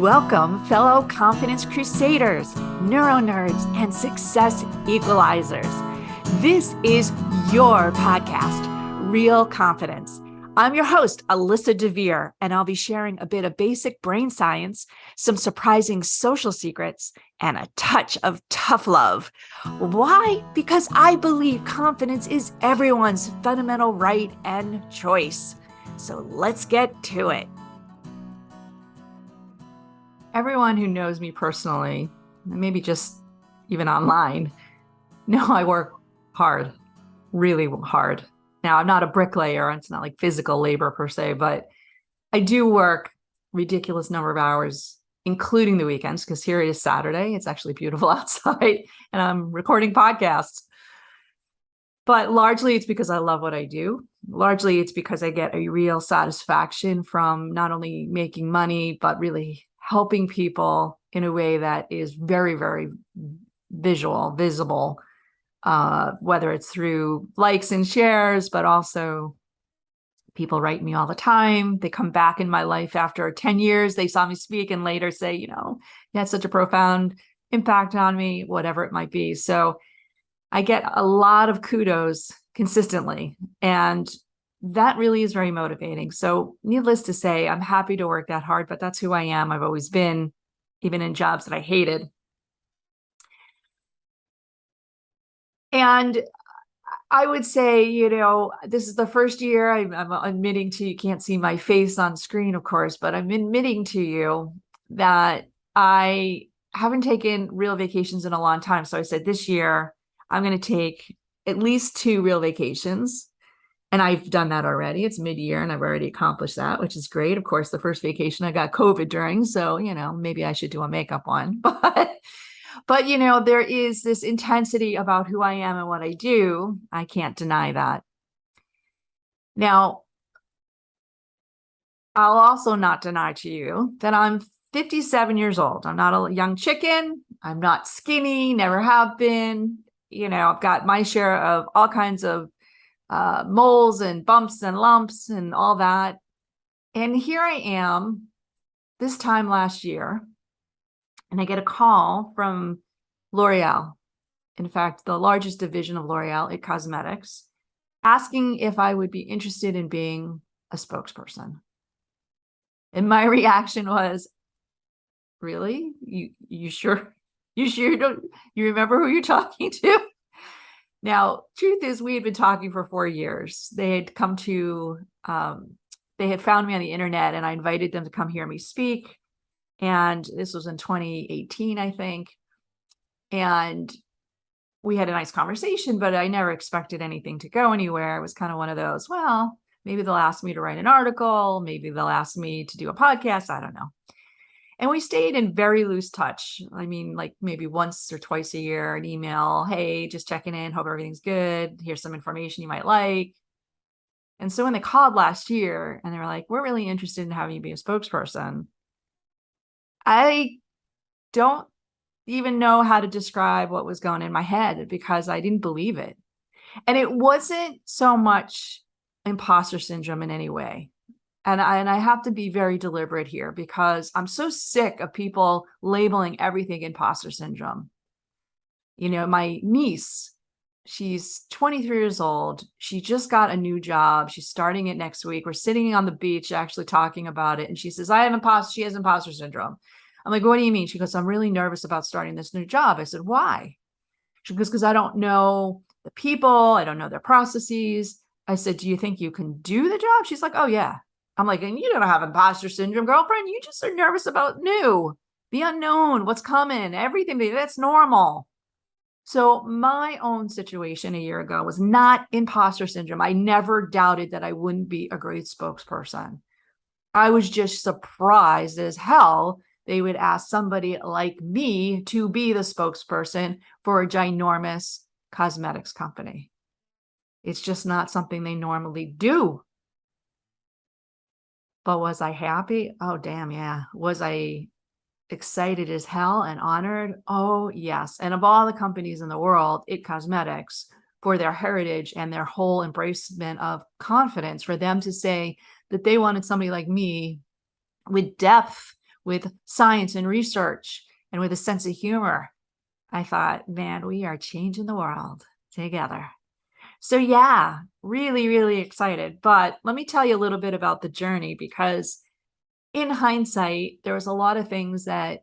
Welcome, fellow confidence crusaders, neuro nerds, and success equalizers. This is your podcast, Real Confidence. I'm your host, Alyssa DeVere, and I'll be sharing a bit of basic brain science, some surprising social secrets, and a touch of tough love. Why? Because I believe confidence is everyone's fundamental right and choice. So let's get to it. Everyone who knows me personally, maybe just even online, know I work hard, really hard. Now, I'm not a bricklayer. It's not like physical labor per se, but I do work ridiculous number of hours, including the weekends, because here it is Saturday. It's actually beautiful outside, and I'm recording podcasts. But largely it's because I love what I do. Largely it's because I get a real satisfaction from not only making money, but really helping people in a way that is very, very visible, whether it's through likes and shares, but also people write me all the time. They come back in my life after 10 years. They saw me speak and later say, you had such a profound impact on me, whatever it might be. So I get a lot of kudos consistently, and that really is very motivating. So needless to say, I'm happy to work that hard, but that's who I am. I've always been, even in jobs that I hated. And I would say, this is the first year I'm admitting to, you can't see my face on screen, of course, but I'm admitting to you that I haven't taken real vacations in a long time. So I said this year, I'm going to take at least 2 real vacations. And I've done that already. It's mid-year and I've already accomplished that, which is great. Of course, the first vacation I got COVID during, so, maybe I should do a makeup one. But there is this intensity about who I am and what I do. I can't deny that. Now, I'll also not deny to you that I'm 57 years old. I'm not a young chicken. I'm not skinny, never have been. I've got my share of all kinds of moles and bumps and lumps and all that. And here I am this time last year, and I get a call from L'Oreal. In fact, the largest division of L'Oreal, IT Cosmetics, asking if I would be interested in being a spokesperson. And my reaction was, really? You sure? You remember who you're talking to? Now, truth is, we had been talking for 4 years. They had come to, they had found me on the internet, and I invited them to come hear me speak. And this was in 2018, I think. And we had a nice conversation, but I never expected anything to go anywhere. It was kind of one of those, well, maybe they'll ask me to write an article. Maybe they'll ask me to do a podcast. I don't know. And we stayed in very loose touch. I mean, like maybe once or twice a year, an email, hey, just checking in, hope everything's good. Here's some information you might like. And so when they called last year and they were like, we're really interested in having you be a spokesperson, I don't even know how to describe what was going in my head because I didn't believe it. And it wasn't so much imposter syndrome in any way. And I have to be very deliberate here because I'm so sick of people labeling everything imposter syndrome. My niece, she's 23 years old. She just got a new job. She's starting it next week. We're sitting on the beach actually talking about it. And she says, she has imposter syndrome. I'm like, what do you mean? She goes, I'm really nervous about starting this new job. I said, why? She goes, because I don't know the people. I don't know their processes. I said, do you think you can do the job? She's like, oh, yeah. I'm like, and you don't have imposter syndrome, girlfriend. You just are nervous about the unknown, what's coming, everything. That's normal. So my own situation a year ago was not imposter syndrome. I never doubted that I wouldn't be a great spokesperson. I was just surprised as hell they would ask somebody like me to be the spokesperson for a ginormous cosmetics company. It's just not something they normally do. But was I happy? Oh, damn, yeah. Was I excited as hell and honored? Oh, yes. And of all the companies in the world, IT Cosmetics, for their heritage and their whole embracement of confidence, for them to say that they wanted somebody like me with depth, with science and research and with a sense of humor. I thought, man, we are changing the world together. So yeah, really, really excited. But let me tell you a little bit about the journey, because in hindsight, there was a lot of things that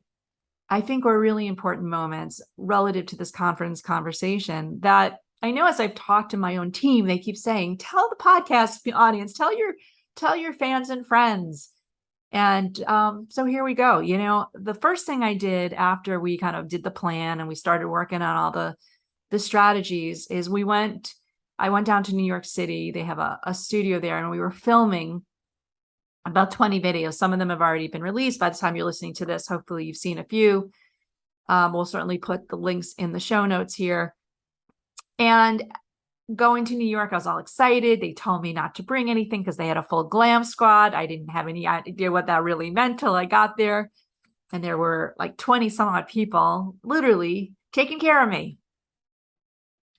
I think were really important moments relative to this conference conversation that I know as I've talked to my own team, they keep saying, tell the podcast audience, tell your fans and friends. And so here we go. The first thing I did after we kind of did the plan and we started working on all the strategies is I went down to New York City. They have a studio there, and we were filming about 20 videos. Some of them have already been released by the time you're listening to this. Hopefully you've seen a few. We'll certainly put the links in the show notes here. And going to New York, I was all excited. They told me not to bring anything because they had a full glam squad. I didn't have any idea what that really meant till I got there. And there were like 20 some odd people literally taking care of me.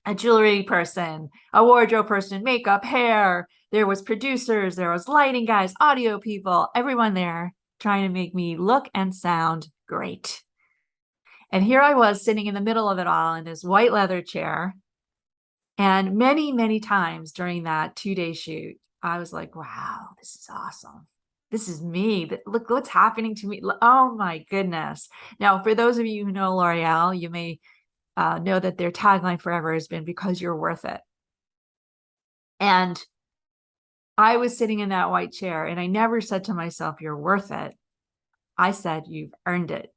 A jewelry person, a wardrobe person, makeup, hair. There was producers, there was lighting guys, audio people, everyone there trying to make me look and sound great. And here I was sitting in the middle of it all in this white leather chair. And many, many times during that 2-day shoot, I was like, wow, this is awesome. This is me. Look what's happening to me. Oh my goodness. Now, for those of you who know L'Oreal, you may know that their tagline forever has been because you're worth it. And I was sitting in that white chair and I never said to myself, you're worth it. I said, you've earned it.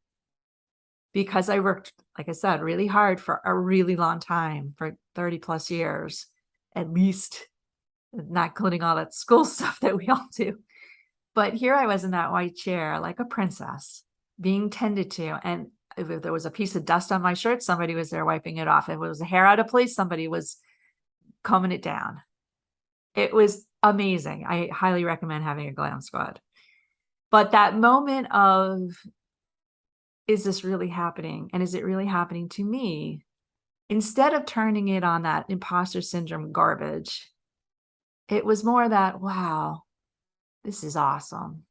Because I worked, like I said, really hard for a really long time, for 30 plus years, at least, not including all that school stuff that we all do. But here I was in that white chair, like a princess, being tended to. And if there was a piece of dust on my shirt, somebody was there wiping it off. If it was a hair out of place, somebody was combing it down. It was amazing. I highly recommend having a glam squad. But that moment of, is this really happening? And is it really happening to me? Instead of turning it on that imposter syndrome garbage, it was more that, wow, this is awesome.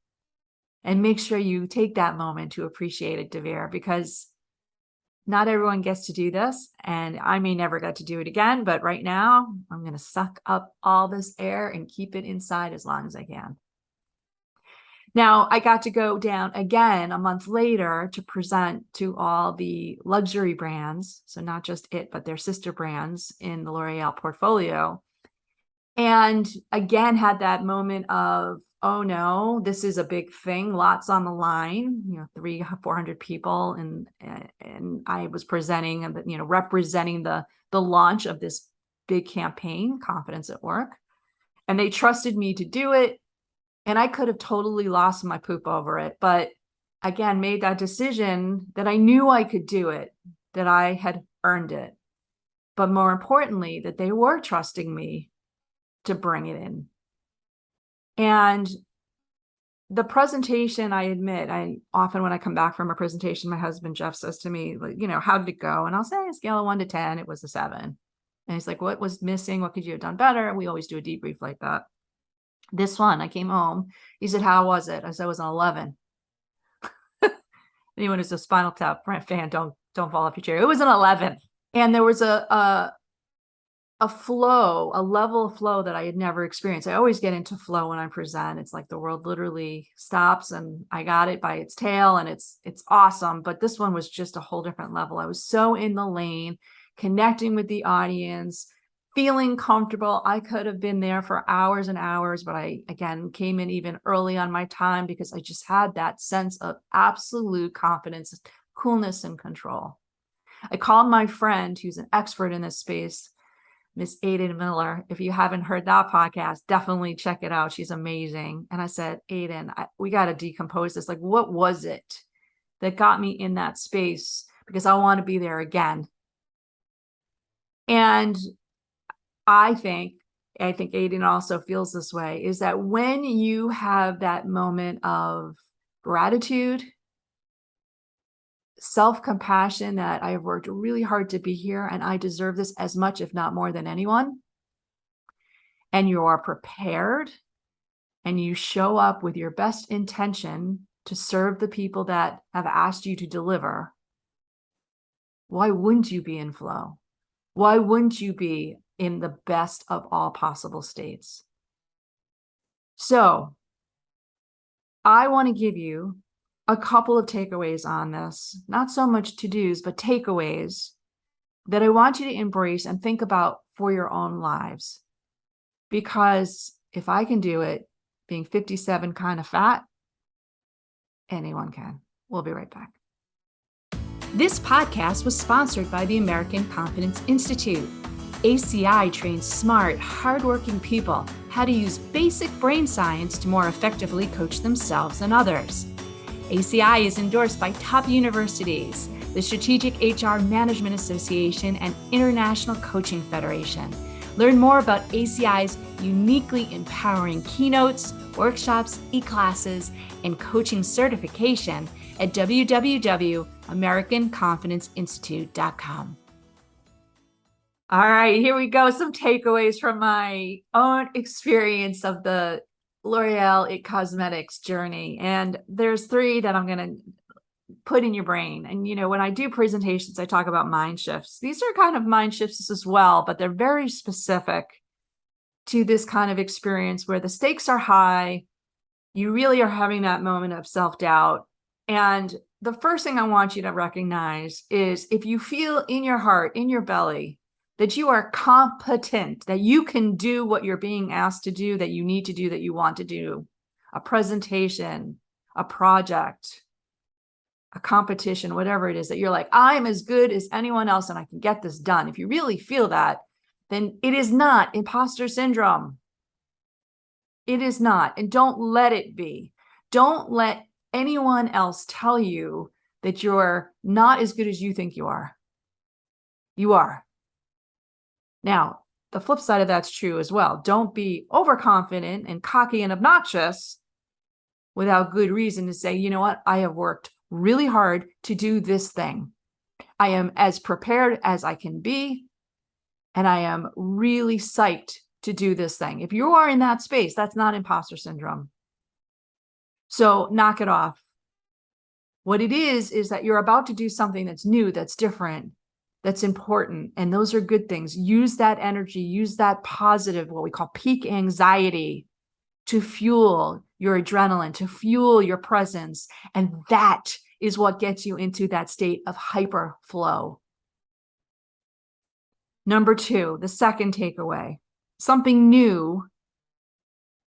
And make sure you take that moment to appreciate it, Devere, because not everyone gets to do this. And I may never get to do it again, but right now I'm going to suck up all this air and keep it inside as long as I can. Now, I got to go down again a month later to present to all the luxury brands. So not just it, but their sister brands in the L'Oreal portfolio. And again, had that moment of, oh no, this is a big thing, lots on the line, 300-400 people. And I was presenting, representing the launch of this big campaign, Confidence at Work. And they trusted me to do it. And I could have totally lost my poop over it. But again, made that decision that I knew I could do it, that I had earned it. But more importantly, that they were trusting me to bring it in. And the presentation, I admit, I often, when I come back from a presentation, my husband, Jeff, says to me, like, how did it go? And I'll say, a scale of 1 to 10, it was a 7. And he's like, what was missing? What could you have done better? And we always do a debrief like that. This one, I came home. He said, how was it? I said, it was an 11. Anyone who's a Spinal Tap fan, don't fall off your chair. It was an 11. And there was a flow, a level of flow that I had never experienced. I always get into flow when I present. It's like the world literally stops and I got it by its tail and it's awesome. But this one was just a whole different level. I was so in the lane, connecting with the audience, feeling comfortable. I could have been there for hours and hours, but I, again, came in even early on my time because I just had that sense of absolute confidence, coolness, and control. I called my friend who's an expert in this space, Miss Aiden Miller. If you haven't heard that podcast, definitely check it out. She's amazing. And I said, Aiden, we got to decompose this. Like, what was it that got me in that space? Because I want to be there again. And I think Aiden also feels this way, is that when you have that moment of gratitude, self-compassion, that I have worked really hard to be here and I deserve this as much, if not more than anyone, and you are prepared and you show up with your best intention to serve the people that have asked you to deliver, why wouldn't you be in flow? Why wouldn't you be in the best of all possible states? So I want to give you a couple of takeaways on this, not so much to-dos, but takeaways that I want you to embrace and think about for your own lives. Because if I can do it, being 57 kind of fat, anyone can. We'll be right back. This podcast was sponsored by the American Confidence Institute. ACI trains smart, hardworking people how to use basic brain science to more effectively coach themselves and others. ACI is endorsed by top universities, the Strategic HR Management Association, and International Coaching Federation. Learn more about ACI's uniquely empowering keynotes, workshops, e-classes, and coaching certification at www.americanconfidenceinstitute.com. All right, here we go. Some takeaways from my own experience of the L'Oreal It Cosmetics journey. And there's 3 that I'm going to put in your brain. And, when I do presentations, I talk about mind shifts. These are kind of mind shifts as well, but they're very specific to this kind of experience where the stakes are high. You really are having that moment of self-doubt. And the first thing I want you to recognize is if you feel in your heart, in your belly, that you are competent, that you can do what you're being asked to do, that you need to do, that you want to do, a presentation, a project, a competition, whatever it is, that you're like, I'm as good as anyone else and I can get this done. If you really feel that, then it is not imposter syndrome. It is not. And don't let it be. Don't let anyone else tell you that you're not as good as you think you are. You are. Now, the flip side of that's true as well. Don't be overconfident and cocky and obnoxious without good reason to say, you know what, I have worked really hard to do this thing. I am as prepared as I can be, and I am really psyched to do this thing. If you are in that space, that's not imposter syndrome. So knock it off. What it is that you're about to do something that's new, that's different, that's important. And those are good things. Use that energy, use that positive, what we call peak anxiety, to fuel your adrenaline, to fuel your presence. And that is what gets you into that state of hyper flow. Number 2, the second takeaway, something new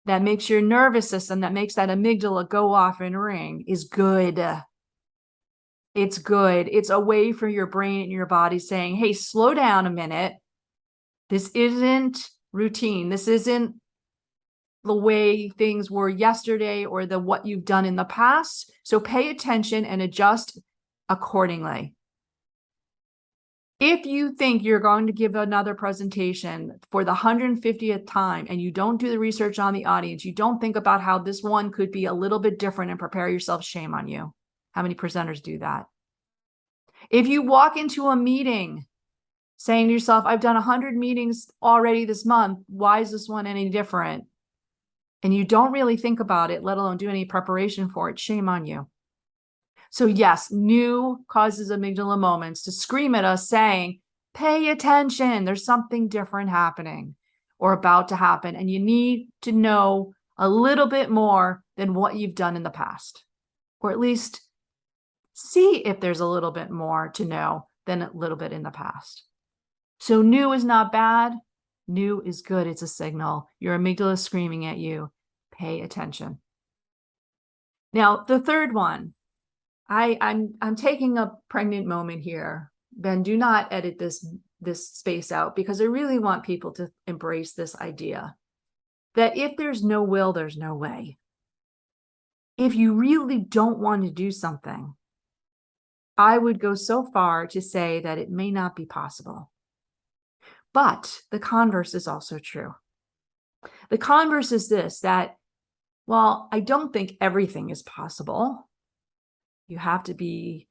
that makes your nervous system, that makes that amygdala go off and ring is good. It's good. It's a way for your brain and your body saying, hey, slow down a minute. This isn't routine. This isn't the way things were yesterday or what you've done in the past. So pay attention and adjust accordingly. If you think you're going to give another presentation for the 150th time and you don't do the research on the audience, you don't think about how this one could be a little bit different and prepare yourself, shame on you. How many presenters do that? If you walk into a meeting saying to yourself, I've done 100 meetings already this month, why is this one any different? And you don't really think about it, let alone do any preparation for it, shame on you. So yes, new causes amygdala moments to scream at us saying, pay attention, there's something different happening or about to happen. And you need to know a little bit more than what you've done in the past, or at least see if there's a little bit more to know than a little bit in the past. So new is not bad. New is good. It's a signal. Your amygdala is screaming at you. Pay attention. Now, the third one, I'm taking a pregnant moment here. Ben, do not edit this space out because I really want people to embrace this idea that if there's no will, there's no way. If you really don't want to do something, I would go so far to say that it may not be possible. But the converse is also true. The converse is this, that while I don't think everything is possible, you have to be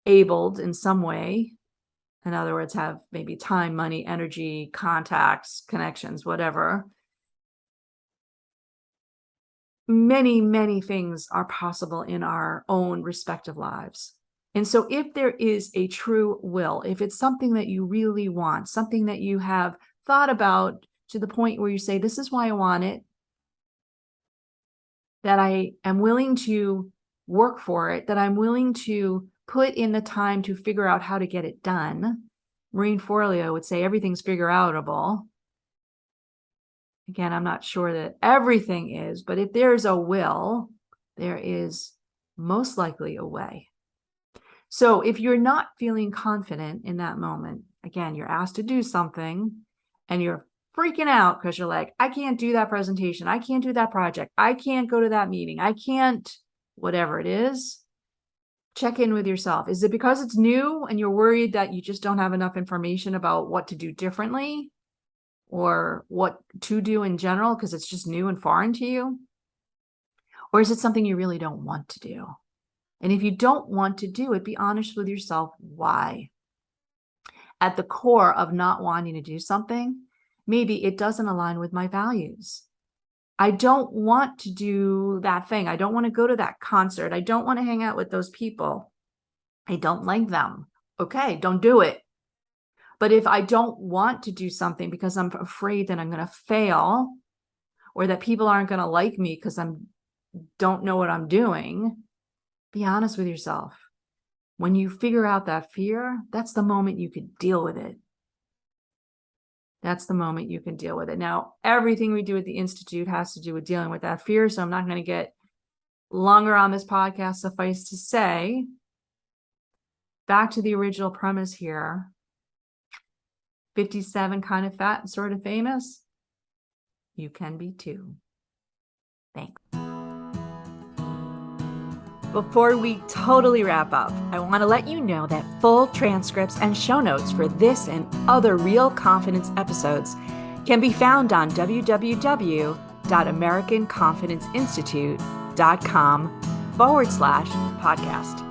abled in some way. In other words, have maybe time, money, energy, contacts, connections, whatever. many, many things are possible in our own respective lives. And so if there is a true will, if it's something that you really want, something that you have thought about to the point where you say, this is why I want it, that I am willing to work for it, that I'm willing to put in the time to figure out how to get it done. Maureen Forleo would say everything's figure outable. Again, I'm not sure that everything is, but if there's a will, there is most likely a way. So if you're not feeling confident in that moment, again, you're asked to do something and you're freaking out because you're like, I can't do that presentation. I can't do that project. I can't go to that meeting. I can't, whatever it is. Check in with yourself. Is it because it's new and you're worried that you just don't have enough information about what to do differently or what to do in general because it's just new and foreign to you? Or is it something you really don't want to do? And if you don't want to do it, be honest with yourself. Why? At the core of not wanting to do something, maybe it doesn't align with my values. I don't want to do that thing. I don't want to go to that concert. I don't want to hang out with those people. I don't like them. Okay, don't do it. But if I don't want to do something because I'm afraid that I'm going to fail or that people aren't going to like me because I don't know what I'm doing, be honest with yourself. When you figure out that fear, that's the moment you could deal with it. That's the moment you can deal with it. Now, everything we do at the Institute has to do with dealing with that fear. So I'm not going to get longer on this podcast. Suffice to say, back to the original premise here, 57 kind of fat and sort of famous. You can be too. Thanks. Before we totally wrap up, I want to let you know that full transcripts and show notes for this and other Real Confidence episodes can be found on www.americanconfidenceinstitute.com/podcast.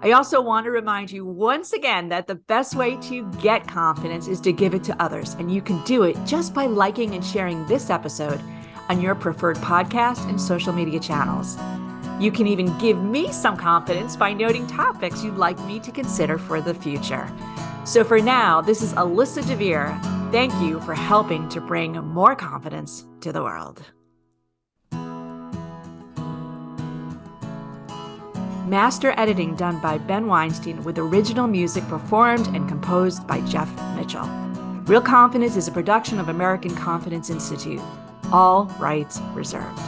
I also want to remind you once again that the best way to get confidence is to give it to others, and you can do it just by liking and sharing this episode on your preferred podcast and social media channels. You can even give me some confidence by noting topics you'd like me to consider for the future. So for now, this is Alyssa DeVere. Thank you for helping to bring more confidence to the world. Master editing done by Ben Weinstein with original music performed and composed by Jeff Mitchell. Real Confidence is a production of American Confidence Institute. All rights reserved.